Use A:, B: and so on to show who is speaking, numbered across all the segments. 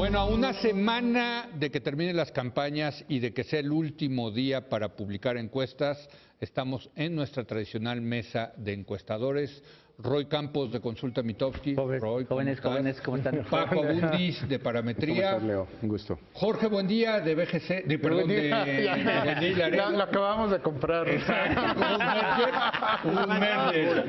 A: Bueno, a una semana de que terminen las campañas y de que sea el último día para publicar encuestas, estamos en nuestra tradicional mesa de encuestadores. Roy Campos de Consulta Mitofsky. Roy,
B: jóvenes, ¿cómo están?
A: Paco Abundis de Parametría.
C: ¿Cómo estás, Leo? Un gusto.
A: Jorge Buendía de BGC,
D: Lo acabamos de comprar.
A: Exacto, un merger,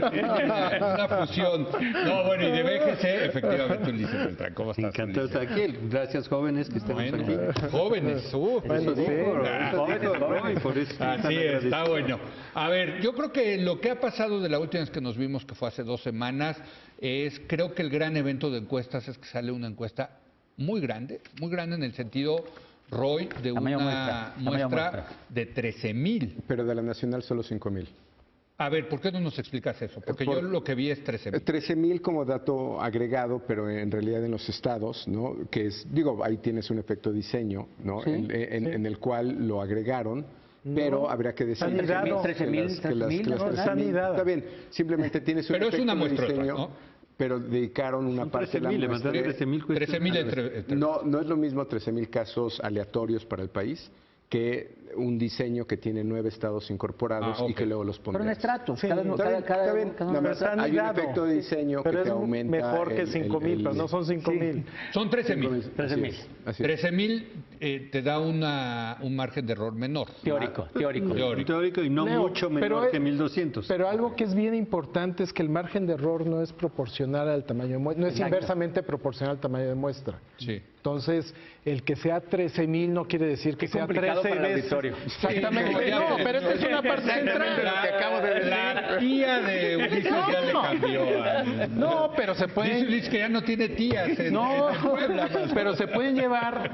A: una fusión. No, bueno, y de BGC, efectivamente, Ulises Beltrán. ¿Cómo estás?
C: Encantado de estar aquí. Gracias, jóvenes, que estamos aquí.
A: Jóvenes,
D: Bueno, sí.
A: Así es, está bueno. A ver, yo creo que lo que ha pasado de la última vez que nos vimos, que fue hace 2 semanas, creo que el gran evento de encuestas es que sale una encuesta muy grande en el sentido, Roy, de una muestra de 13,000.
C: Pero de la nacional solo 5,000.
A: A ver, ¿por qué no nos explicas eso? Porque yo lo que vi es 13,000.
C: 13,000 como dato agregado, pero en realidad en los estados, ¿no? Que es, digo, ahí tienes un efecto diseño, ¿no?
D: Sí,
C: en el cual lo agregaron. Pero habría que decir que
D: Sanidad,
C: las 13,000 está bien, simplemente tienes un
A: pero es una
C: efecto de
A: muestra,
C: diseño,
A: ¿no?
C: pero dedicaron una parte de la muestra.
A: 13,000
C: No es lo mismo 13,000 casos aleatorios para el país que un diseño que tiene 9 estados incorporados y que luego los pondrán.
B: Pero un estrato.
D: Sí,
C: Está bien. Nada más hay un efecto de diseño
D: pero
C: que te
D: es
C: aumenta.
D: mejor que 5,000, pero no son 5,000.
A: Son 13,000.
B: 13,000.
A: 13,000 te da un margen de error menor.
B: Teórico.
E: Y no
D: Leo,
E: mucho menor que 1,200.
D: Pero algo que es bien importante es que el margen de error no es proporcional al tamaño de muestra, no es inversamente proporcional al tamaño de muestra.
A: Sí.
D: Entonces, el que sea 13,000 no quiere decir que sea 13
B: para el
D: veces.
B: auditorio.
D: Exactamente. No, pero esta es una parte central de lo que acabo de decir.
A: La tía de Ulises ya le cambió.
D: No, pero se
A: Dice
D: pueden.
A: Ulises que ya no tiene tías en Puebla.
D: Pero se pueden llevar,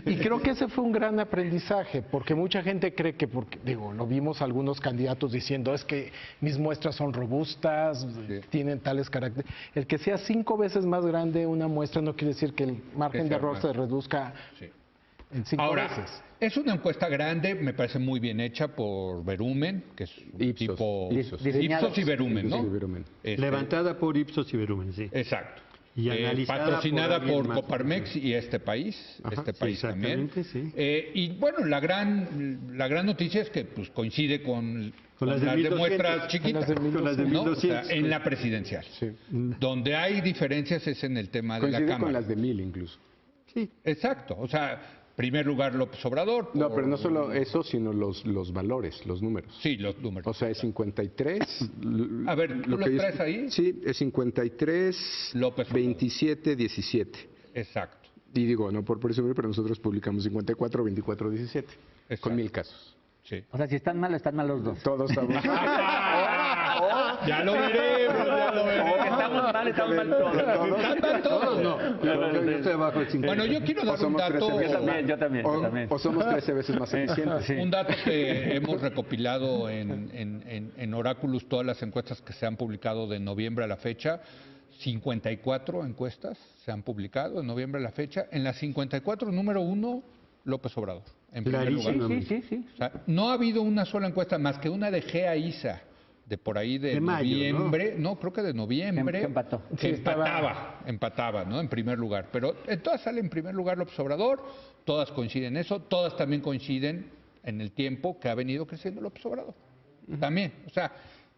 D: y creo que ese fue un gran aprendizaje, porque mucha gente cree que, lo vimos algunos candidatos diciendo, es que mis muestras son robustas, tienen tales características. El que sea 5 veces más grande una muestra no quiere decir que el margen de error se reduzca en 5
A: Ahora,
D: veces.
A: es una encuesta grande, me parece muy bien hecha por Verumen, que es un
C: Ipsos.
A: tipo
B: Diseñado.
A: Ipsos y Verumen, ¿no?
C: Ipsos y Verumen.
E: Levantada por Ipsos y Verumen, sí.
A: Exacto.
E: Y analizada
A: patrocinada
E: por alguien
A: por
E: más.
A: Coparmex y este país también.
E: exactamente, sí.
A: Y bueno, la gran noticia es que pues coincide con
E: las de
A: las de
E: 1200,
A: muestras chiquitas,
E: con las de
A: ¿no?
E: 1200,
A: O sea, en la presidencial.
C: Sí.
A: Donde hay diferencias es en el tema de la
C: Coincide
A: Cámara.
C: con las de 1,000 incluso.
A: Exacto, o sea, primer lugar López Obrador.
C: No, pero no solo eso, sino los valores, los números.
A: Sí, los números.
C: O sea, es 53.
A: A ver, ¿tú los traes ahí?
C: Sí, es 53,
A: López Obrador.
C: 27, 17.
A: Exacto.
C: Y digo, no por presumir, pero nosotros publicamos 54, 24, 17.
A: Exacto.
C: Con 1,000 casos.
A: Sí.
B: O sea, si están mal los dos.
C: Todos estamos.
A: Ya lo veremos,
B: Estamos mal todos.
A: Están mal todos.
C: No, yo estoy abajo de 50.
A: Bueno, yo quiero dar un dato.
B: Yo también.
C: O somos 13 veces más eficientes.
A: Un dato que hemos recopilado en Oráculos, todas las encuestas que se han publicado de noviembre a la fecha, 54 encuestas se han publicado en noviembre a la fecha. En las 54, número 1, López Obrador, en primer lugar.
B: Sí.
A: O sea, no ha habido una sola encuesta más que una de Gea Isa, de por ahí de
E: mayo,
A: noviembre, ¿no? Creo que de noviembre.
B: Que empató.
A: Que empataba, ¿no? En primer lugar. Pero en todas sale en primer lugar López Obrador, todas coinciden en eso, todas también coinciden en el tiempo que ha venido creciendo López Obrador. También, o sea,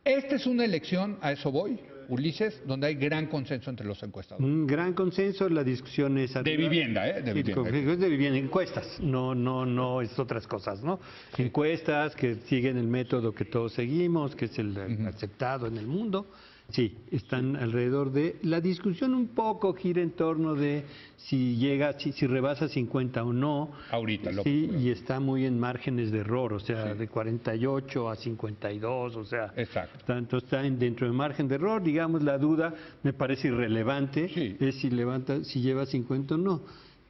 A: esta es una elección, a eso voy, Ulises, donde hay gran consenso entre los encuestadores.
E: Un gran consenso, la discusión es...
A: De vivienda, ¿eh? De vivienda.
E: Es de vivienda, encuestas, no es otras cosas, ¿no? Encuestas que siguen el método que todos seguimos, que es el aceptado en el mundo. Sí, están alrededor de... La discusión un poco gira en torno de si llega, si rebasa 50 o no.
A: Ahorita,
E: sí, y está muy en márgenes de error, o sea, de 48 a 52, o sea...
A: Exacto.
E: Tanto está dentro del margen de error, digamos, la duda me parece irrelevante, es si lleva 50 o no.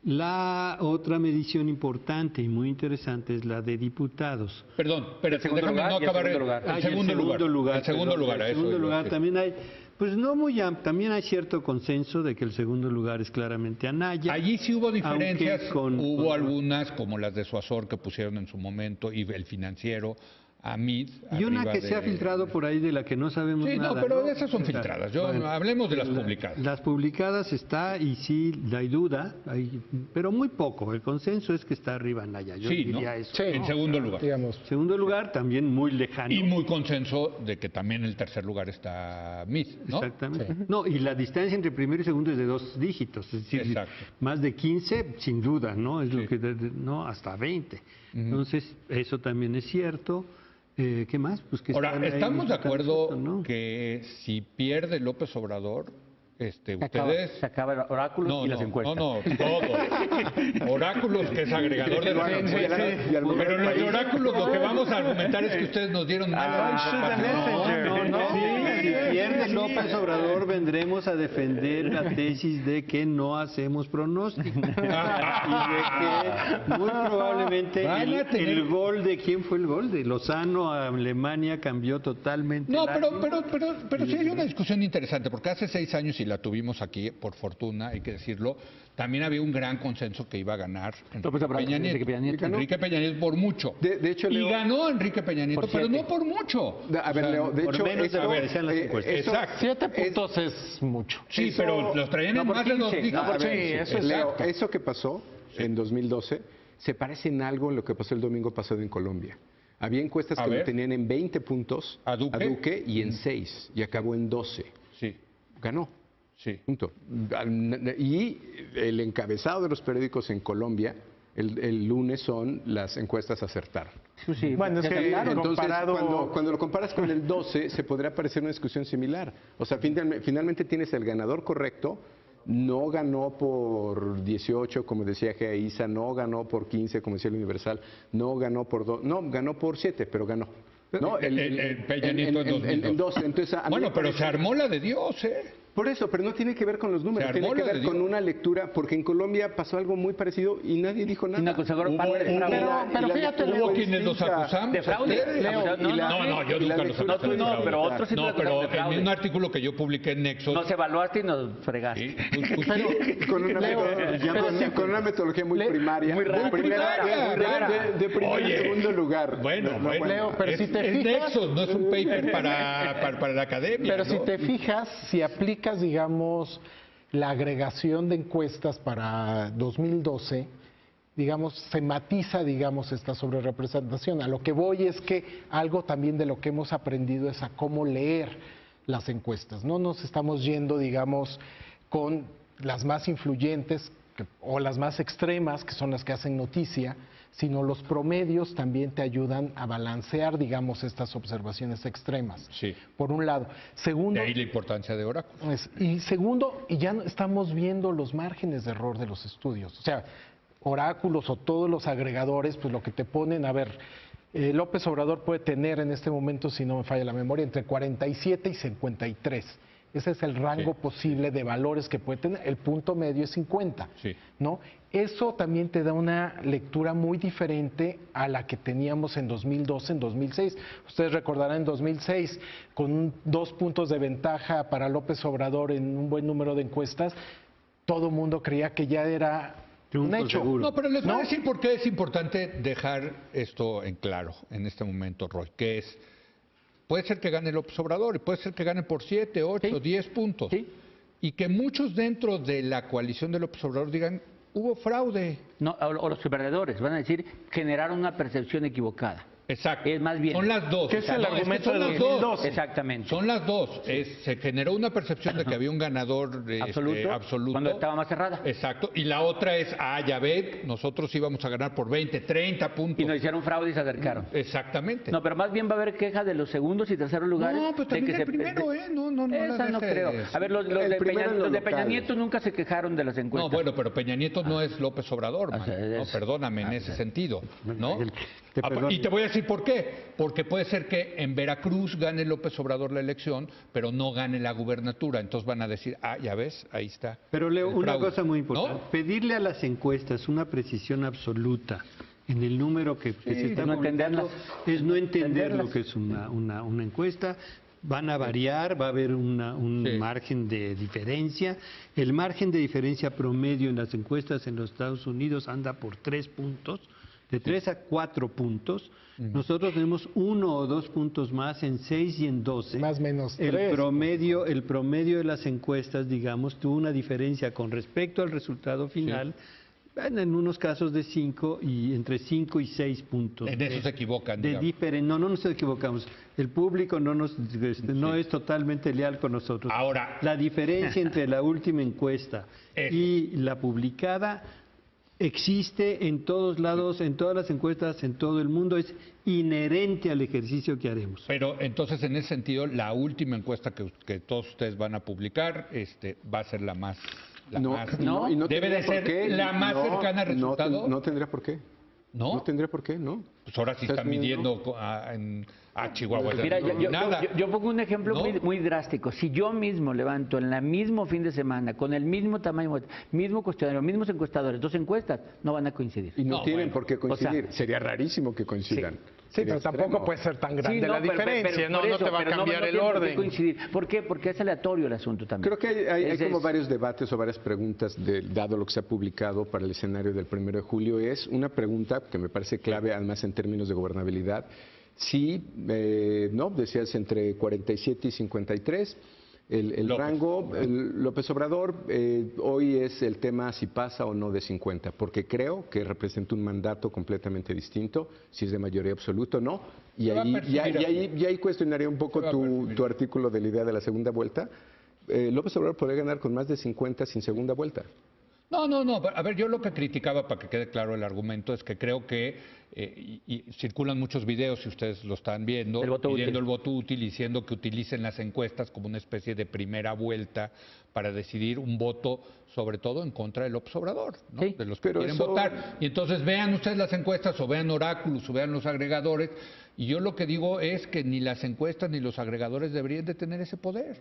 E: La otra medición importante y muy interesante es la de diputados.
A: Perdón, pero déjame no acabar. El segundo lugar. El segundo lugar
E: también hay, pues no muy amplio, también hay cierto consenso de que el segundo lugar es claramente Anaya.
A: Allí sí hubo diferencias, hubo algunas como las de Suazor que pusieron en su momento y el Financiero a Meade.
E: Y una
A: arriba
E: que se ha filtrado por ahí de la que no sabemos
A: Sí,
E: nada.
A: no, pero esas son filtradas. Hablemos de las publicadas.
E: Las publicadas está, y sí, hay duda, pero muy poco. El consenso es que está arriba Naya. Yo
A: Sí, ¿no?
E: diría eso.
D: Sí,
A: En segundo lugar.
D: digamos.
E: Segundo lugar, también muy lejano.
A: Y muy consenso de que también en el tercer lugar está Meade, ¿no?
E: Exactamente. No, y la distancia entre primero y segundo es de 2 dígitos, es decir,
A: Exacto.
E: más de 15, sin duda, ¿no? Es lo que, no, hasta 20. Entonces, eso también es cierto. ¿Qué más? Pues que
A: Ahora,
E: están ahí
A: ¿estamos de acuerdo
E: ¿no?
A: que si pierde López Obrador,
B: Se
A: ustedes...
B: acaba el oráculos y las encuestas.
A: No, todo. Oráculos, que es agregador de las encuestas. Pero en los de oráculos lo que vamos a argumentar es que ustedes nos dieron mala información.
E: No. Si pierde López Obrador, vendremos a defender la tesis de que no hacemos pronósticos. Y de que muy probablemente
A: Van a tener-
E: el gol de... ¿Quién fue el gol? De Lozano a Alemania cambió totalmente.
A: No,
E: el ánimo.
A: pero sí hay una discusión interesante, porque hace 6 años, y la tuvimos aquí, por fortuna, hay que decirlo, también había un gran consenso que iba a ganar
B: López Obrador,
A: Peña Nieto.
B: Enrique Peña Nieto.
A: Enrique Peña Nieto por mucho.
C: De hecho,
A: y
C: Leo-
A: ganó Enrique Peña Nieto,
B: Por
A: pero
B: 7.
A: no por mucho.
C: A ver, Leo, de
E: por
C: hecho,
E: menos de lo que decían las encuestas.
A: Exacto.
D: 7 puntos es mucho.
A: Sí,
C: Eso-
A: pero los traían
B: no
A: en
B: por
A: más de
B: 15,
A: 2 dígitos.
B: no por
D: Sí,
B: 15.
D: eso es
C: Leo,
D: exacto.
C: eso que pasó en 2012 se parece en algo a lo que pasó el domingo pasado en Colombia. Había encuestas
A: A
C: que lo
A: ver.
C: tenían en 20 puntos
A: ¿A Duque?
C: y en 6, y acabó en 12.
A: Sí,
C: Ganó.
A: sí.
C: Punto. Y el encabezado de los periódicos en Colombia el lunes son las encuestas acertaron.
B: Sí,
D: Bueno, es
B: se
D: que
B: acertaron.
C: Entonces,
D: comparado-
C: cuando lo comparas con el 12, se podría parecer una discusión similar. O sea, finalmente tienes el ganador correcto, no ganó por 18, como decía Isa, no ganó por 15, como decía el Universal, no ganó por 2, no, ganó por 7, pero ganó. No,
A: El Peña Nieto en 2012.
C: en 12. Entonces, a mí
A: Bueno,
C: me
A: pero
C: parece-
A: se armó la de Dios, ¿eh?
C: Por eso, pero no tiene que ver con los números,
A: Se
C: tiene
A: armó
C: que
A: la
C: ver
A: de
C: con
A: Dios.
C: una lectura, porque en Colombia pasó algo muy parecido y nadie dijo nada.
B: Una cosa,
A: Hubo-
B: parte de
A: hubo-
B: fraude.
D: pero
C: la
D: fíjate,
C: lectura
A: Hubo
C: fue
A: quienes los
C: distinta.
A: acusamos.
B: De fraude.
A: ustedes.
B: Leo,
C: y la-
A: No, yo
C: y la
A: nunca los
C: lectura
A: acusé
C: fue
A: de
B: No,
A: fraude.
B: pero otros sí
A: No,
B: te acusaron
A: pero
B: de
A: en
B: fraude.
A: un artículo que yo publiqué en Nexos...
B: Nos evaluaste y nos fregaste.
A: Sí, pues sí.
C: Con una, con una metodología muy primaria.
B: muy rara,
C: de primera-
A: primaria,
C: de- de-
A: rara.
C: de primer y
A: Oye,
C: segundo lugar.
A: Bueno,
C: No,
A: bueno.
D: Leo, pero si te
A: es
D: fijas-
A: Nexos, no es un paper para la academia.
D: Pero si
A: ¿no?
D: te fijas, si aplicas, digamos, la agregación de encuestas para 2012, digamos, se matiza, digamos, esta sobrerepresentación. A lo que voy es que algo también de lo que hemos aprendido es a cómo leer las encuestas. No nos estamos yendo, digamos, con las más influyentes o las más extremas, que son las que hacen noticia, sino los promedios también te ayudan a balancear, digamos, estas observaciones extremas.
A: Sí.
D: Por un lado. Segundo,
A: De ahí la importancia de Oráculo.
D: y segundo, y ya no estamos viendo los márgenes de error de los estudios. O sea, oráculos o todos los agregadores, pues lo que te ponen, a ver, López Obrador puede tener en este momento, si no me falla la memoria, entre 47 y 53. Ese es el rango posible de valores que puede tener. El punto medio es 50.
A: Sí.
D: ¿No? Eso también te da una lectura muy diferente a la que teníamos en 2012, en 2006. Ustedes recordarán en 2006, con 2 puntos de ventaja para López Obrador en un buen número de encuestas, todo el mundo creía que ya era un
E: Triunfo
D: hecho.
E: seguro.
A: No, pero les voy a
D: ¿No?
A: decir por qué es importante dejar esto en claro en este momento, Roy, que es, puede ser que gane López Obrador y puede ser que gane por 7, 8,
B: Sí.
A: 10 puntos.
B: Sí.
A: Y que muchos dentro de la coalición de López Obrador digan, hubo fraude.
B: No, o los perdedores van a decir, generaron una percepción equivocada.
A: Exacto.
B: Es más bien.
A: Son las dos.
D: ¿Qué es el
A: que
D: argumento
A: son
D: de
A: las dos.
D: 2012?
B: Exactamente.
A: Son las dos. Se generó una percepción de que había un ganador absoluto.
B: Cuando estaba más cerrada.
A: Exacto. Y la otra es, ya ve, nosotros íbamos a ganar por 20, 30 puntos.
B: Y nos hicieron fraude y se acercaron.
A: Exactamente.
B: No, pero más bien va a haber queja de los segundos y terceros lugares.
A: No, pero también el primero, ¿eh? No
B: Esa no
A: dejes.
B: creo. A ver, los
C: El
B: de
C: primero en lo
B: los de Peña
C: local.
B: Nieto nunca se quejaron de las
A: No,
B: encuestas.
A: bueno, pero Peña Nieto no es López Obrador, man,
B: sea,
A: ¿no?
B: es-
A: Perdóname en ese sentido, ¿no?
E: Te perdono.
A: Y te voy a decir por qué. Porque puede ser que en Veracruz gane López Obrador la elección, pero no gane la gubernatura. Entonces van a decir, ya ves, ahí está.
E: Pero Leo,
A: el
E: una
A: fraude",
E: cosa muy importante,
A: ¿no?
E: pedirle a las encuestas una precisión absoluta en el número que se está
B: no
E: publicando
B: entenderlas.
E: es no entender
B: Entenderlas.
E: lo que es una encuesta. Van a variar, va a haber un
A: Sí.
E: margen de diferencia. El margen de diferencia promedio en las encuestas en los Estados Unidos anda por 3 puntos. de 3 a 4 puntos. Nosotros tenemos 1 o 2 puntos más en 6 y en 12.
D: Más o menos
E: El
D: 3.
E: promedio de las encuestas, digamos, tuvo una diferencia con respecto al resultado final. En unos casos de 5 y entre 5 y 6 puntos.
A: En eso se equivocan. digamos.
E: No nos equivocamos. El público no es totalmente leal con nosotros.
A: Ahora,
E: La diferencia entre la última encuesta
A: Eso.
E: y la publicada existe en todos lados, en todas las encuestas, en todo el mundo. Es inherente al ejercicio que haremos.
A: pero entonces en ese sentido, la última encuesta que todos ustedes van a publicar va a ser la más...
C: No
A: debe
C: tendría
A: de
C: por
A: ser
C: qué.
A: la más cercana al resultado.
C: No tendría por qué.
A: ¿No?
C: No tendría por qué, ¿no?
A: Pues ahora sí
C: Estás
A: están
C: midiendo.
A: midiendo a Chihuahua.
B: Mira,
A: nada.
B: yo pongo un ejemplo
A: No.
B: muy drástico. Si yo mismo levanto en el mismo fin de semana, con el mismo tamaño, mismo cuestionario, mismos encuestadores, 2 encuestas, no van a coincidir.
C: Y no,
A: No,
C: tienen
A: bueno.
C: por qué coincidir.
B: O sea,
C: Sería rarísimo que coincidan.
D: Sí,
C: Sería
D: pero tampoco
C: extremo.
D: puede ser tan grande
B: Sí,
D: la diferencia,
B: por
D: no
B: eso,
D: te va a
B: pero
D: cambiar el
B: tiene por qué
D: orden.
B: coincidir. ¿Por qué? Porque es aleatorio el asunto también.
C: Creo que hay como
B: Es-
C: varios debates o varias preguntas, dado lo que se ha publicado para el escenario del 1 de julio. Es una pregunta que me parece clave, además en términos de gobernabilidad. Sí, no, decías entre 47 y 53. El
A: López.
C: rango, López Obrador, hoy es el tema si pasa o no de 50, porque creo que representa un mandato completamente distinto, si es de mayoría absoluta o no, y
A: Se va a
C: ahí,
A: percibir
C: y ahí cuestionaría un poco
A: Se va a percibir.
C: tu artículo de la idea de la segunda vuelta. López Obrador podría ganar con más de 50 sin segunda vuelta.
A: No. A ver, yo lo que criticaba, para que quede claro el argumento, es que creo que, y circulan muchos videos, si ustedes lo están viendo,
B: El voto
A: pidiendo
B: útil.
A: el voto útil, diciendo que utilicen las encuestas como una especie de primera vuelta para decidir un voto, sobre todo en contra del López Obrador, ¿no?
B: Sí.
A: De los que
C: Pero
A: quieren
C: eso-
A: votar. Y entonces vean ustedes las encuestas, o vean Oráculos, o vean los agregadores, y yo lo que digo es que ni las encuestas ni los agregadores deberían de tener ese poder.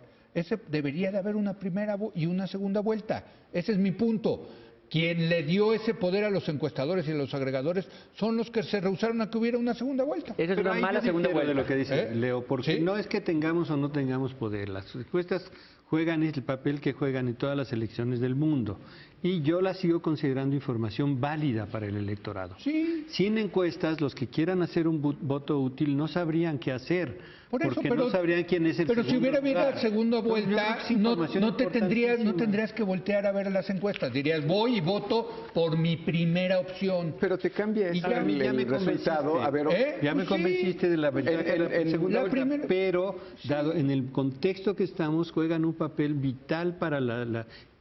A: Debería de haber una primera y una segunda vuelta. Ese es mi punto. Quien le dio ese poder a los encuestadores y a los agregadores son los que se rehusaron a que hubiera una segunda vuelta.
B: Esa es
E: Pero
B: una
E: ahí
B: mala
E: yo
B: segunda
E: difiero
B: vuelta.
E: de lo que dice
A: ¿Eh?
E: Leo, porque
A: ¿Sí?
E: no es que tengamos o no tengamos poder. Las encuestas juegan el papel que juegan en todas las elecciones del mundo. Y yo la sigo considerando información válida para el electorado.
A: Sí.
E: Sin encuestas, los que quieran hacer un voto útil no sabrían qué hacer,
A: Por eso,
E: porque
A: pero,
E: no sabrían quién es el
A: pero si
E: segundo
A: hubiera habido
E: lugar.
A: la segunda
E: Entonces, yo creo
A: vuelta,
E: que es información
A: no
E: importantísima.
A: tendrías que voltear a ver las encuestas. Dirías, voy y voto por mi primera opción.
C: Pero te cambia
A: Y
C: eso,
A: ya
C: el,
A: me
C: resultado.
E: convenciste.
C: A ver,
A: ¿Eh?
E: Ya me
A: Pues sí.
E: convenciste de la ventaja de la segunda
A: la
E: vuelta,
A: primera-
E: pero dado en el contexto que estamos, juegan un papel vital para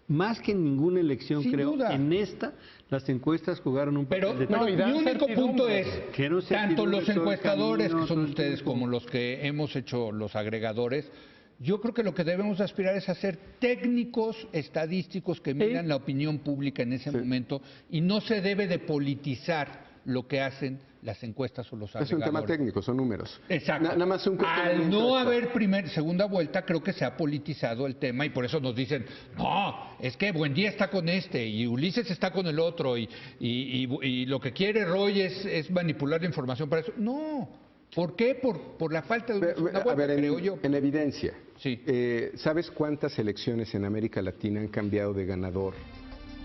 E: más que en ninguna elección,
A: Sin
E: creo,
A: duda.
E: en esta, las encuestas jugaron un papel
A: Pero,
E: de
A: pero
D: y
A: mi
D: dan
A: único punto
D: certidumbre.
A: es,
E: Quiero
A: tanto
E: certidumbre
A: los
E: todo el
A: encuestadores,
E: camino,
A: que son
E: todo el
A: ustedes,
E: tiempo.
A: como los que hemos hecho los agregadores, yo creo que lo que debemos aspirar es a ser técnicos estadísticos que miran la opinión pública en ese momento, y no se debe de politizar lo que hacen las encuestas o los
C: es
A: agregadores.
C: un tema técnico, son números.
A: Exacto.
C: Nada más un
A: Al
C: cuestionamiento
A: no
C: esto.
A: haber segunda vuelta, creo que se ha politizado el tema, y por eso nos dicen, no, es que Buendía está con este y Ulises está con el otro, y lo que quiere Roy es manipular la información para eso. No. ¿Por qué? Por la falta de una segunda
C: A
A: vuelta,
C: ver,
A: creo yo.
C: en evidencia,
A: Sí.
C: ¿sabes cuántas elecciones en América Latina han cambiado de ganador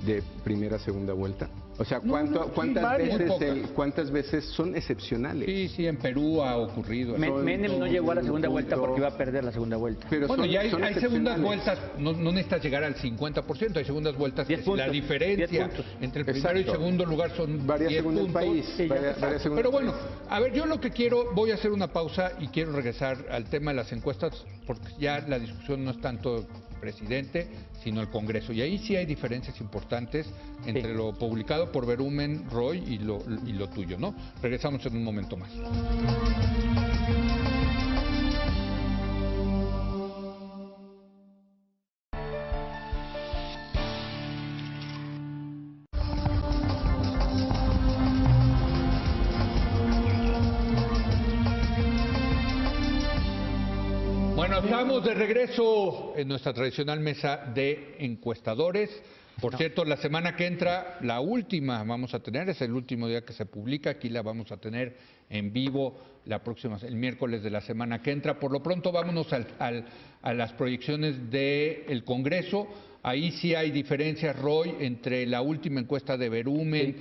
C: de primera a segunda vuelta? O sea, ¿cuántas veces son excepcionales?
A: Sí, en Perú ha ocurrido.
B: Menem no llegó a la segunda vuelta
C: punto.
B: porque iba a perder la segunda vuelta.
C: Pero
A: Bueno,
C: son-
A: ya hay
C: son
A: segundas
C: excepcionales.
A: vueltas, no necesitas llegar al 50%, hay segundas vueltas
B: 10
A: que si la
B: puntos,
A: diferencia
B: 10 puntos.
A: entre el primero y
C: Exacto.
A: segundo lugar son
C: Varias
A: 10
C: segundas
A: puntos.
C: país.
B: Sí, ya
C: varias segundas
A: Pero bueno,
C: país.
A: a ver, yo lo que quiero, voy a hacer una pausa y quiero regresar al tema de las encuestas, porque ya la discusión no es tanto el presidente, sino el Congreso. Y ahí sí hay diferencias importantes entre lo publicado por Verumen, Roy y lo tuyo, ¿no? Regresamos en un momento más. Bueno, estamos de regreso en nuestra tradicional mesa de encuestadores. Por cierto, la semana que entra, la última vamos a tener, es el último día que se publica, aquí la vamos a tener en vivo el miércoles de la semana que entra. Por lo pronto, vámonos a las proyecciones del Congreso. Ahí sí hay diferencias, Roy, entre la última encuesta de Verumen,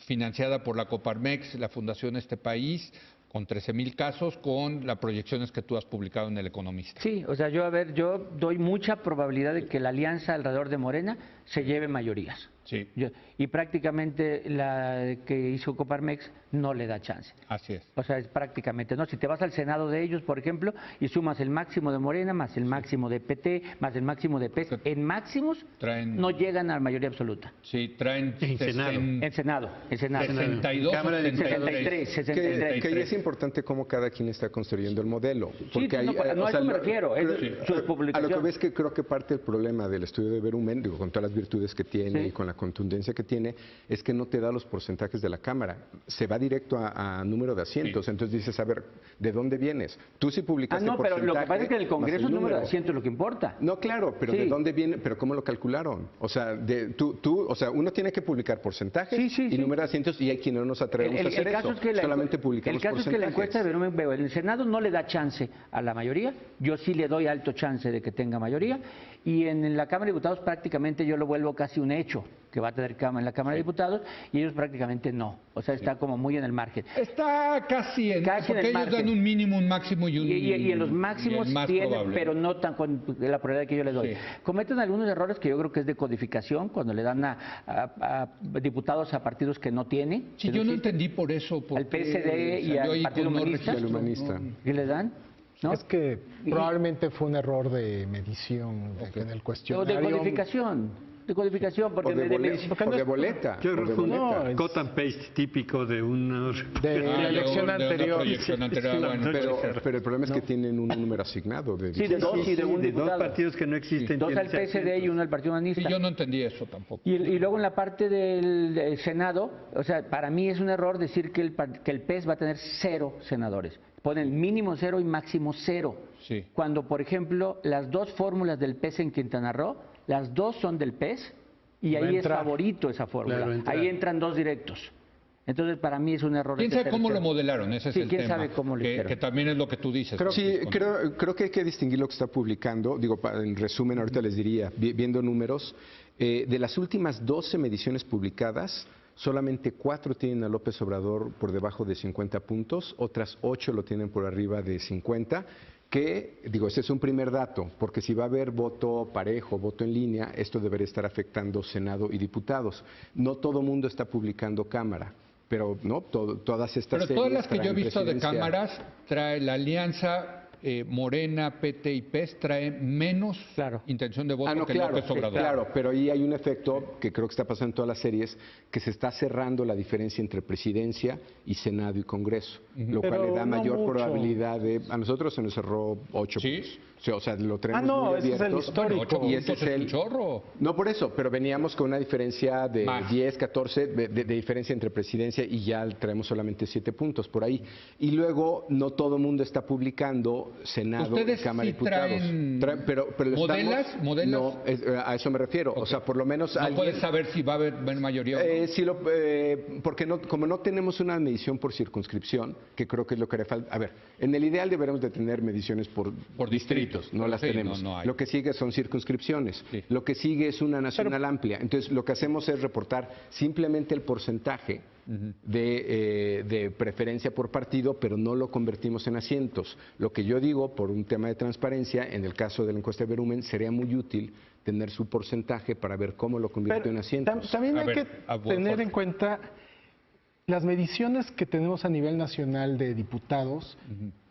A: financiada por la Coparmex, la Fundación Este País, con 13,000 casos, con las proyecciones que tú has publicado en El Economista.
B: Sí, o sea, yo doy mucha probabilidad de que la alianza alrededor de Morena se lleve mayorías.
A: Sí,
B: Y prácticamente la que hizo Coparmex no le da chance.
A: así es.
B: O sea, es prácticamente, ¿no? Si te vas al Senado de ellos, por ejemplo, y sumas el máximo de Morena, más el máximo de PT, más el máximo de PES, en máximos no llegan a la mayoría absoluta.
A: Sí, traen
E: En Senado.
B: En Senado.
A: 62,
E: Cámara de
B: 63, 63.
C: Que es importante cómo cada quien está construyendo el modelo. Porque
B: no, no, a eso me refiero, es su
C: a lo
B: publicación.
C: que ves que creo que parte del problema del estudio de Berumen, digo, con todas las virtudes que tiene
B: Sí.
C: y con la contundencia que tiene, es que no te da los porcentajes de la Cámara. Se va directo a número de asientos. Entonces dices, a ver, ¿de dónde vienes? Tú sí publicaste
B: No, pero lo que pasa es que en el
C: más
B: Congreso el número de
C: número.
B: asientos es lo que importa.
C: No, claro, pero
B: Sí.
C: ¿de dónde viene? ¿Pero cómo lo calcularon? O sea, o sea, uno tiene que publicar porcentajes
B: Sí.
C: y número de asientos y hay quienes no nos atrevemos a hacer
B: caso
C: eso.
B: es que
C: Solamente publicamos
B: el caso es que la
C: porcentajes.
B: encuesta de Berumen, veo, en el Senado no le da chance a la mayoría, yo sí le doy alto chance de que tenga mayoría, y en la Cámara de Diputados prácticamente yo lo vuelvo casi un hecho, que va a tener en la Cámara de Diputados, y ellos prácticamente no, o sea, está como muy en el margen.
A: Está casi en,
B: Casi en
A: porque
B: el
A: ellos
B: margen.
A: dan un mínimo, un máximo y un...
B: Y en los máximos
A: y el más
B: tienen,
A: probable.
B: pero no tan con la probabilidad que yo les doy.
A: Sí.
B: Cometen algunos errores que yo creo que es de codificación, cuando le dan a diputados a partidos que no tiene.
A: Sí,
B: Es
A: yo no
B: decir,
A: entendí por eso.
B: al PSD y
A: salió
B: al
A: ahí
B: Partido
A: con no
B: Humanista.
A: registro,
C: Humanista.
A: ¿no?
B: ¿Qué les dan? ¿No?
D: Es que probablemente fue un error de medición en el
B: O
D: cuestionario.
B: de codificación, porque
C: O de,
B: medición-
C: boleta, o de boleta.
E: Yo creo que fue un
D: No, es-
E: cut and paste típico de un...
D: De la elección
A: de una
D: anterior.
A: proyección anterior, bueno,
C: Pero el problema es que tienen un número asignado.
B: Sí, de dos y de un
E: de dos
B: diputado.
E: partidos que no existen.
B: Dos al
E: tienen
B: PSD y uno al Partido
A: sí,
B: Humanista.
A: yo no entendí eso tampoco.
B: Y luego en la parte del Senado, o sea, para mí es un error decir que el PES va a tener 0 senadores. Ponen mínimo 0 y máximo 0.
A: Sí.
B: Cuando, por ejemplo, las dos fórmulas del PES en Quintana Roo, las dos son del PES y
D: Va a
B: ahí es
D: entrar.
B: favorito esa fórmula.
E: Claro, entrar.
B: Ahí entran dos directos. Entonces, para mí es un error.
A: ¿Quién
B: ese
A: sabe cómo lo
B: tercero.
A: modelaron? Ese es
B: Sí,
A: el
B: quién
A: tema.
B: sabe cómo lo hicieron.
A: que también es lo que tú dices.
C: Sí,
A: Francisco, ¿no?
C: creo que hay que distinguir lo que está publicando. Digo, en resumen, ahorita les diría, viendo números, de las últimas 12 mediciones publicadas, solamente 4 tienen a López Obrador por debajo de 50 puntos, otras 8 lo tienen por arriba de 50, que, digo, ese es un primer dato, porque si va a haber voto parejo, voto en línea, esto debería estar afectando Senado y diputados. No todo mundo está publicando Cámara, pero no todas estas
A: Pero todas
C: series
A: las que yo he
C: traen
A: visto de
C: presidencia.
A: cámaras, trae la alianza Morena, PT y PES, trae menos
B: Claro.
A: intención de voto
C: No,
A: que
C: claro,
A: López Obrador.
C: claro, pero ahí hay un efecto que creo que está pasando en todas las series, que se está cerrando la diferencia entre presidencia y Senado y Congreso, lo
D: Pero
C: cual le da
D: no
C: mayor
D: mucho.
C: probabilidad de... A nosotros se nos cerró 8
A: Sí.
C: puntos. O sea, lo tenemos
D: no,
C: muy
D: ese es el
C: abiertos.
D: histórico.
A: Ocho
C: Y ese
A: puntos
C: es el...
A: un chorro.
C: No por eso, pero veníamos con una diferencia de
A: Más.
C: 10, 14 de diferencia entre presidencia y ya traemos solamente 7 puntos por ahí. Y luego no todo el mundo está publicando Senado y
A: ¿Ustedes
C: Cámara de
A: sí
C: Diputados.
A: traen
C: Pero
A: modelas? ¿Modelas?
C: No, a eso me refiero. O sea, por lo menos
A: No
C: alguien...
A: puedes saber si va a haber mayoría o no.
C: Porque como no tenemos una medición por circunscripción, que creo que es lo que haría falta. A ver, en el ideal deberemos de tener mediciones por distritos, no las
A: Sí,
C: tenemos.
A: no hay.
C: Lo que sigue son circunscripciones.
A: Sí.
C: Lo que sigue es una nacional amplia. Entonces, lo que hacemos es reportar simplemente el porcentaje de preferencia por partido, pero no lo convertimos en asientos. Lo que yo digo, por un tema de transparencia, en el caso de la encuesta de Berumen, sería muy útil tener su porcentaje para ver cómo lo convierte en asientos.
D: También
A: A
D: hay
A: ver,
D: que tener
A: Jorge.
D: en cuenta las mediciones que tenemos a nivel nacional de diputados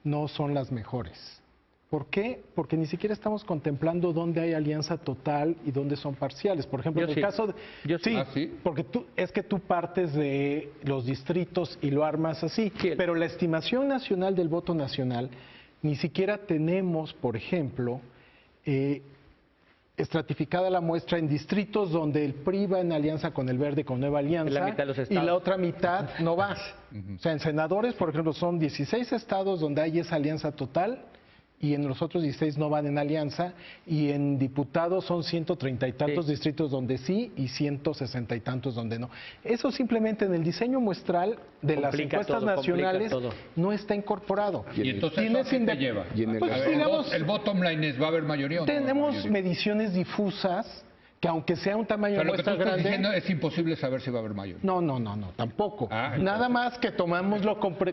D: no son las mejores. ¿Por qué? Porque ni siquiera estamos contemplando dónde hay alianza total y dónde son parciales. Por ejemplo,
B: Yo
D: en el
B: sí.
D: caso de...
B: Yo sí.
A: ¿Ah, sí?
D: Porque es que tú partes de los distritos y lo armas así.
B: Sí.
D: Pero la estimación nacional del voto nacional, ni siquiera tenemos, por ejemplo, estratificada la muestra en distritos donde el PRI va en alianza con el Verde, con Nueva Alianza,
B: La mitad de los
D: y
B: estados.
D: la otra mitad no va. O sea, en senadores, por ejemplo, son 16 estados donde hay esa alianza total y en los otros 16 no van en alianza, y en diputados son 130 y tantos
B: Sí.
D: distritos donde sí y 160 y tantos donde no. Eso simplemente en el diseño muestral de las
B: Complica
D: encuestas
B: todo, complica
D: nacionales
B: todo.
D: no está incorporado.
A: Y entonces,
D: Tienes
A: ¿eso a qué te
D: inde-
A: lleva?
C: Y en el-
D: Pues,
A: A ver,
D: digamos,
A: el bottom line es, ¿va a haber mayoría o no va a haber
D: tenemos
A: mayoría?
D: mediciones difusas que aunque sea un tamaño de
A: Pero lo que tú
D: muestra
A: estás
D: grande...
A: diciendo es imposible saber si va a haber mayoría.
D: No, tampoco.
A: Ah,
D: Nada más que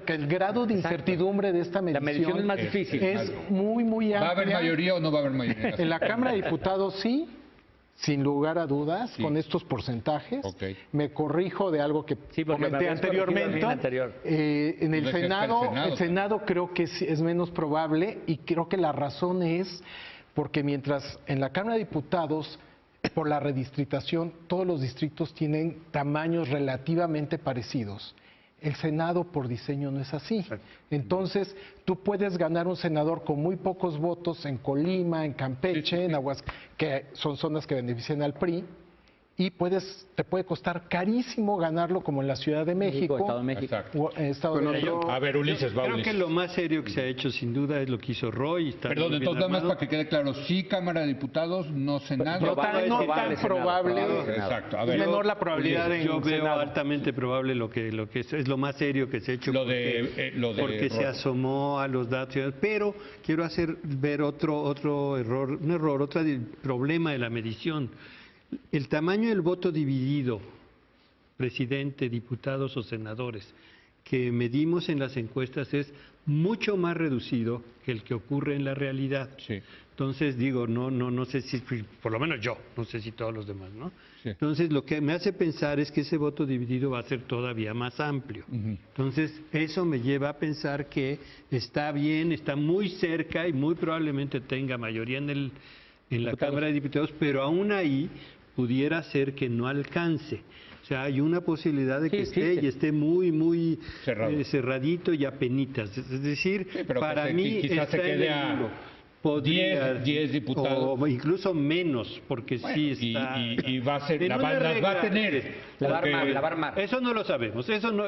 D: que el grado de incertidumbre de esta
B: La
D: medición,
B: medición es más difícil.
D: es muy, muy
A: ¿Va a haber
D: amplia.
A: mayoría o no va a haber mayoría?
D: En la Cámara de Diputados sí, sin lugar a dudas,
A: Sí.
D: con estos porcentajes.
A: Ok.
D: Me corrijo de algo que
B: Sí, porque me
D: comenté
B: habías corregido a mí
D: anteriormente.
B: en la anterior.
D: En el
A: Pues es que
D: Senado,
A: está el Senado.
D: creo que es menos probable y creo que la razón es porque mientras en la Cámara de Diputados, por la redistritación, todos los distritos tienen tamaños relativamente parecidos. El Senado por diseño no es así. Entonces, tú puedes ganar un senador con muy pocos votos en Colima, en Campeche, en que son zonas que benefician al PRI, y te puede costar carísimo ganarlo como en la Ciudad de México.
B: Estado de México.
A: Exacto.
D: o Estado de
C: Con
D: México.
C: otro-
A: A ver, Ulises, va
E: Creo
A: Ulises.
E: que lo más serio que se ha hecho sin duda es lo que hizo Roy. Está
A: Perdón,
E: muy bien
A: entonces nada más
E: armado.
A: para que quede claro, sí Cámara de Diputados, no Senado.
D: No tan probable.
A: Exacto, a
D: Es
A: ver.
D: menor la probabilidad
E: Yo
D: en
E: veo
D: Senado.
E: altamente probable lo que es lo más serio que se ha hecho
A: Lo de
E: porque se
A: Roy.
E: asomó a los datos, pero quiero hacer ver otro error, otro problema de la medición. El tamaño del voto dividido, presidente, diputados o senadores, que medimos en las encuestas es mucho más reducido que el que ocurre en la realidad.
A: Sí.
E: Entonces digo, no sé si, por lo menos yo, no sé si todos los demás, ¿no?
A: Sí.
E: Entonces lo que me hace pensar es que ese voto dividido va a ser todavía más amplio. Entonces eso me lleva a pensar que está bien, está muy cerca y muy probablemente tenga mayoría en la Cámara de Diputados, pero aún ahí pudiera ser que no alcance. O sea, hay una posibilidad de que
B: Sí,
E: esté
B: sí.
E: y esté muy
A: Cerrado.
E: Cerradito y apenitas. Es decir,
A: Sí, pero
E: para
A: que
E: mí
A: quizás se
E: está en
A: quede
E: el
A: a
E: limbo. Podría-
A: 10 diputados.
E: O incluso menos, porque
A: Bueno,
E: sí está.
A: y va a ser,
E: en
A: las
E: una
A: va a
E: regla-
A: tener.
B: La va a
A: porque-
B: armar, la va a armar.
E: Eso no lo sabemos, eso no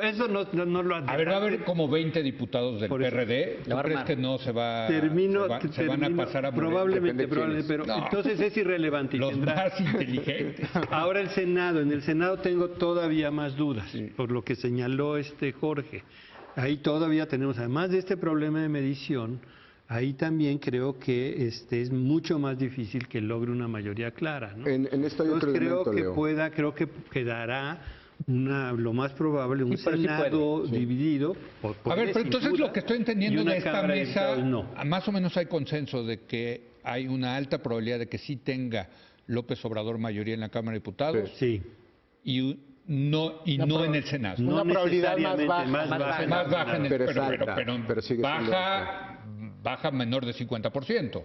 E: lo
A: A ver, va a haber como 20 diputados del
E: Por eso.
A: PRD. ¿Tú
B: La va a
A: crees
B: armar.
A: que no se va
E: Termino,
A: se van a pasar a Morena?
E: probablemente,
C: Depende
E: pero
A: No.
E: entonces es irrelevante. y
A: Los
E: tendrá-
A: más inteligentes.
E: Ahora el Senado, en el Senado tengo todavía más dudas, por lo que señaló Jorge. Ahí todavía tenemos, además de este problema de medición, ahí también creo que es mucho más difícil que logre una mayoría clara, ¿no?
C: En esto hay otro
E: Entonces
C: elemento, Leo.
E: creo que quedará lo más probable un
B: Sí, pero sí
E: Senado dividido.
A: A ver, pero entonces lo que estoy entendiendo
E: y una
A: de esta
E: Cámara de
A: mesa,
E: Diputados no.
A: más o menos hay consenso de que hay una alta probabilidad de que sí tenga López Obrador mayoría en la Cámara de Diputados
E: Sí.
A: y no en el Senado.
D: Una probabilidad más
E: necesariamente,
D: baja.
E: más
B: Más
E: baja.
A: Más baja en el,
C: Pero es alta, pero sigue siendo
A: baja menor de 50%.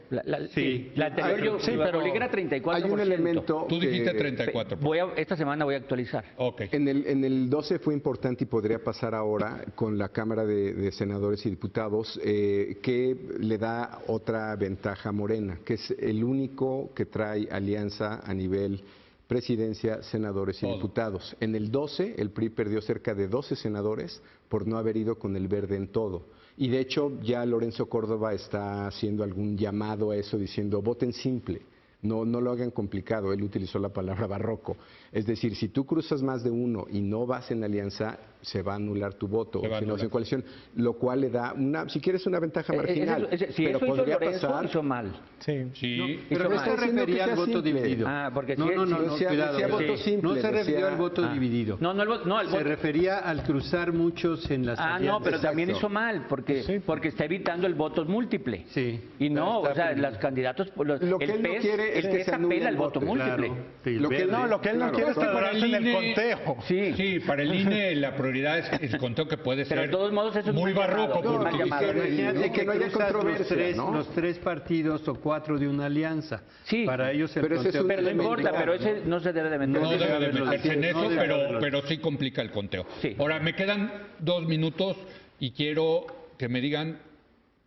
E: Sí.
B: La anterior yo,
D: Sí,
B: la
D: pero
B: Bolívar era 34%.
C: Hay un elemento
A: Tú dijiste
C: que
A: 34%.
B: Esta semana voy a actualizar.
A: Ok.
C: en el 12 fue importante y podría pasar ahora con la Cámara de Senadores y Diputados, que le da otra ventaja a Morena, que es el único que trae alianza a nivel presidencia, senadores y
A: Todo.
C: diputados. En el 12 el PRI perdió cerca de 12 senadores por no haber ido con el verde en todo. Y de hecho ya Lorenzo Córdoba está haciendo algún llamado a eso diciendo voten simple. No lo hagan complicado, él utilizó la palabra barroco. Es decir, si tú cruzas más de uno y no vas en alianza, se va a anular tu voto,
A: Se va a
C: si no es
A: anular.
C: en coalición, lo cual le da si quieres, una ventaja marginal.
B: Si
C: pero
B: eso hizo
C: podría
B: Lorenzo,
C: pasar.
B: hizo mal.
D: Sí.
A: Sí.
E: Pero
B: Hizo
E: no
B: mal.
E: se
C: Está diciendo que
E: refería al
C: sea
E: voto
C: simple.
E: dividido.
B: Ah, porque
E: no,
B: sí,
E: no, no,
B: sí,
E: no,
C: decía-
E: cuidado.
C: decía voto
E: Sí.
C: simple,
E: No se refirió
C: decía-
E: al voto dividido.
B: No, el
E: Se
B: voto.
E: refería al cruzar muchos en las
B: Ah, no,
E: alianzas.
B: pero también
C: Exacto.
B: hizo mal, porque está evitando el voto múltiple.
E: Sí.
B: Y no,
E: Está
B: o sea,
E: peligroso.
B: los candidatos,
C: Lo que
B: el
C: él no
B: PES,
C: quiere es
B: el
C: que
B: PES
C: se anule
B: apela
C: el
B: al voto
C: voto.
B: múltiple.
E: Claro. Sí,
C: Lo que
E: verde.
C: no,
D: Lo que él no
C: Claro.
D: quiere es que
A: Para el
D: en el
A: INE
D: conteo.
B: Sí.
A: Sí, para el INE la prioridad es el conteo que puede
B: Pero
A: ser
B: de todos modos eso es
A: muy
B: mal
A: barroco
B: llamado,
A: por
B: mal llamado.
A: utilizar el-
E: Imagínate
C: que no haya
E: cruzas
C: controversia, ¿no?
E: los tres partidos o cuatro de una alianza.
B: Sí.
E: Para ellos el
C: Pero ese es
E: conteo-
C: un
B: Pero no
C: elemento
B: importa, pero
C: clave,
B: ese no se debe de meter.
A: No debe de
E: haberlo
A: meterse en
E: dicho, no
A: eso,
E: debe haberlo
A: pero sí complica el conteo.
B: Sí.
A: Ahora, me quedan 2 minutos y quiero que me digan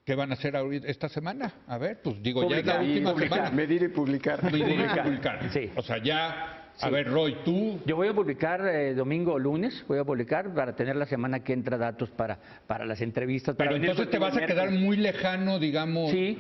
A: qué van a hacer ahorita esta semana. A ver, pues digo, ya es la
B: Publicar.
A: última
B: Publicar.
A: semana.
C: Medir y publicar.
A: Medir y
B: Publicar.
A: publicar.
B: Sí.
A: O sea, ya, a ver, Roy, tú,
B: Yo voy a publicar domingo o lunes, voy a publicar para tener la semana que entra datos para las entrevistas.
A: pero
B: para venir
A: entonces te
B: el
A: vas a quedar
B: miércoles.
A: muy lejano, digamos.
B: Sí,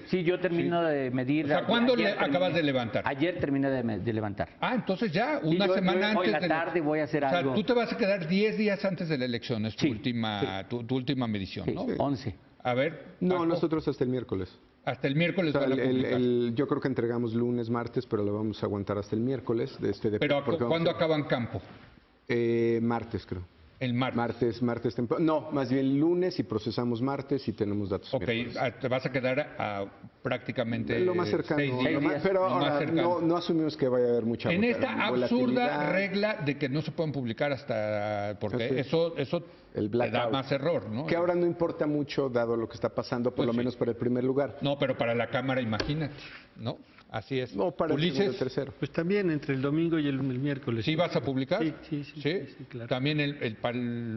B: sí, yo termino de medir.
A: O sea, ¿cuándo
B: ayer
A: acabas de levantar?
B: Ayer terminé de levantar.
A: Ah, entonces ya, una
B: yo-
A: semana
B: yo
A: antes
B: hoy en la
A: de
B: tarde voy a hacer
A: o sea,
B: algo.
A: tú te vas a quedar 10 días antes de la elección, es tu
B: Sí,
A: última medición,
B: Sí,
A: ¿no?
B: 11.
A: A ver.
C: No,
A: Paco.
C: nosotros hasta el miércoles.
A: Hasta el miércoles
C: O sea,
A: van a publicar.
C: yo creo que entregamos lunes, martes, pero lo vamos a aguantar hasta el miércoles.
A: Pero
C: porque
A: ¿cuándo acaban campo?
C: martes, creo.
A: El martes.
C: Martes temprano. No, más bien lunes y procesamos martes y tenemos datos.
A: Ok,
C: miércoles.
A: te vas a quedar a prácticamente
C: Lo más cercano.
A: 6 días.
C: Pero
A: Lo más
C: ahora
A: cercano.
C: no asumimos que vaya a haber mucha
A: En esta absurda
C: volatilidad.
A: regla de que no se pueden publicar hasta... Porque
C: Así es.
A: eso
C: El
A: te da
C: blackout.
A: más error, ¿no?
C: Que ahora no importa mucho dado lo que está pasando, por
A: Pues
C: lo
A: sí.
C: menos para el primer lugar.
A: No, pero para la Cámara, imagínate, ¿no? Así es.
C: No, para el segundo y
A: Ulises,
C: tercero.
E: Pues también entre el domingo y el miércoles.
A: ¿sí vas a publicar?
E: Sí, claro.
A: También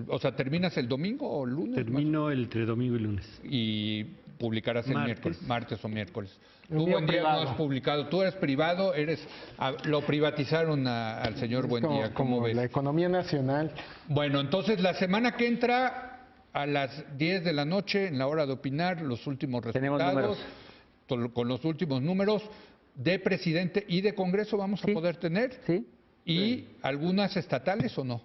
A: o sea, ¿terminas el domingo o el lunes?
E: Termino entre domingo y lunes.
A: Y publicarás el
E: Martes.
A: miércoles, martes o miércoles.
D: El
A: Tú,
D: mío
A: Buen Día, no
D: privado.
A: has publicado. Tú eres privado, lo privatizaron al señor Buen Día. ¿Cómo ves?
D: La economía nacional.
A: Bueno, entonces la semana que entra, a las 10 de la noche, en la hora de opinar, los últimos
B: Tenemos
A: resultados, con los últimos números de presidente y de Congreso vamos a
B: Sí.
A: poder tener.
B: ¿Sí?
A: ¿Y algunas estatales o no?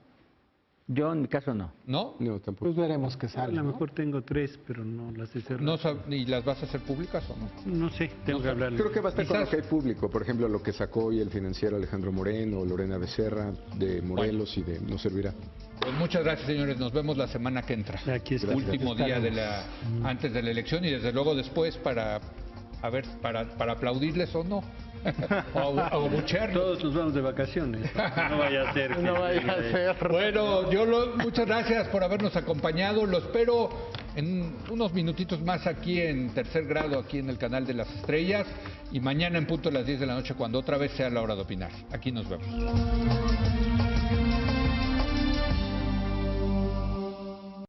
B: Yo en mi caso no.
A: ¿No?
C: No, tampoco.
D: Pues veremos qué
E: A
D: sale.
E: lo
D: ¿no?
E: mejor tengo 3, pero no las he cerrado.
A: No ¿Y las vas a hacer públicas o no?
E: No sé, tengo que hablar.
C: Creo que va a estar con lo
A: Quizás-
C: que hay público. Por ejemplo, lo que sacó hoy el financiero Alejandro Moreno, Lorena Becerra, de Morelos y de Nos Servirá.
A: Pues muchas gracias, señores. Nos vemos la semana que entra.
E: Aquí está.
A: Último día antes de la elección y desde luego después para aplaudirles o no. o abuchearlos.
E: Todos nos vamos de vacaciones. No vaya a ser.
D: No vaya a ser.
A: Bueno, muchas gracias por habernos acompañado. Lo espero en unos minutitos más aquí en Tercer Grado, aquí en el canal de las Estrellas. Y mañana en punto a las 10 de la noche, cuando otra vez sea la hora de opinar. Aquí nos vemos.